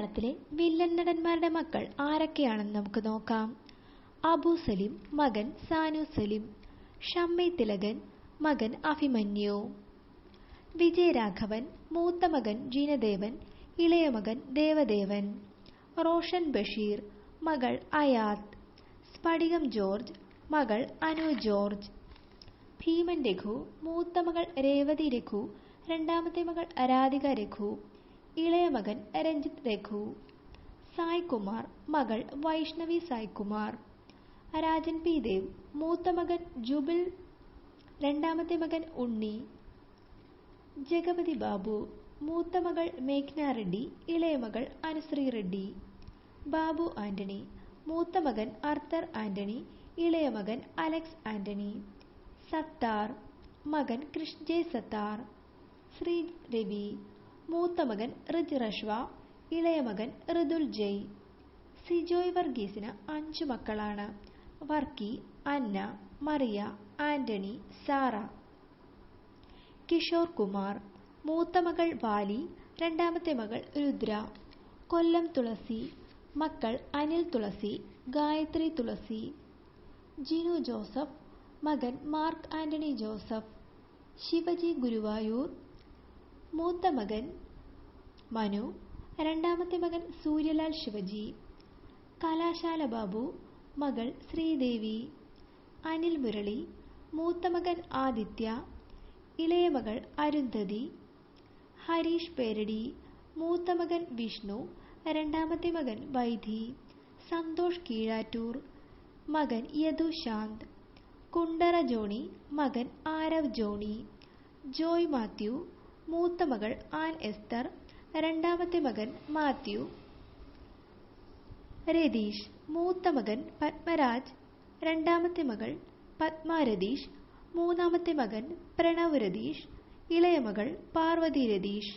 മലയാളത്തിലെ വില്ലൻ നടന്മാരുടെ മക്കൾ ആരൊക്കെയാണെന്ന് നമുക്ക് നോക്കാം. അബു സലിം മകൻ സാനു സലിം, ഷമ്മി തിലകൻ മകൻ അഭിമന്യു, വിജയരാഘവൻ മൂത്ത മകൻ ജിനദേവൻ, ഇളയ മകൻ ദേവദേവൻ, റോഷൻ ബഷീർ മകൾ അയാത്ത്, സ്ഫടികം ജോർജ് മകൾ അനു ജോർജ്, ഭീമൻ രഘു മൂത്ത മകൾ രേവതി രഘു, രണ്ടാമത്തെ മകൾ രാധിക രഘു, ഇളയ മകൻ രഞ്ജിത്ത് രഘു, സായ്കുമാർ മകൾ വൈഷ്ണവി സായ്കുമാർ, രാജൻ പി ദേവ് മൂത്ത മകൻ ജുബിൽ, രണ്ടാമത്തെ മകൻ ഉണ്ണി, ജഗപതി ബാബു മൂത്ത മകൾ മേഘ്ന റെഡ്ഡി, ഇളയ മകൾ അനുശ്രീ റെഡ്ഡി, ബാബു ആന്റണി മൂത്ത മകൻ അർത്തർ ആന്റണി, ഇളയ മകൻ അലക്സ് ആന്റണി, സത്താർ മകൻ കൃഷ് ജെ സത്താർ, ശ്രീ രവി മൂത്ത മകൻ റിജ് റഷ്വ, ഇളയ മകൻ ഋതുൽ ജയ്. സിജോയ് വർഗീസിന് 5 മക്കളാണ്. വർക്കി, അന്ന, മറിയ, ആന്റണി, സാറ. കിഷോർ കുമാർ മൂത്ത മകൾ വാലി, രണ്ടാമത്തെ മകൾ രുദ്ര. കൊല്ലം തുളസി മക്കൾ അനിൽ തുളസി, ഗായത്രി തുളസി. ജിനു ജോസഫ് മകൻ മാർക്ക് ആന്റണി ജോസഫ്. ശിവജി ഗുരുവായൂർ മൂത്ത മകൻ മനു, രണ്ടാമത്തെ മകൻ സൂര്യലാൽ ശിവജി. കലാശാല ബാബു മകൾ ശ്രീദേവി. അനിൽ മുരളി മൂത്ത മകൻ ആദിത്യ, ഇളയ മകൾ അരുന്ധതി. ഹരീഷ് പേരടി മൂത്ത മകൻ വിഷ്ണു, രണ്ടാമത്തെ മകൻ വൈധി. സന്തോഷ് കീഴാറ്റൂർ മകൻ യദു ശാന്ത്. കുണ്ടറ ജോണി മകൻ ആരവ് ജോണി. ജോയ് മാത്യു മൂത്ത മകൾ ആൻ എസ്തർ, രണ്ടാമത്തെ മകൻ മാത്യു. രതീഷ് മൂത്ത മകൻ പത്മരാജ്, രണ്ടാമത്തെ മകൾ പത്മ രതീഷ്, മൂന്നാമത്തെ മകൻ പ്രണവ് രതീഷ്, ഇളയ മകൾ പാർവതി രതീഷ്.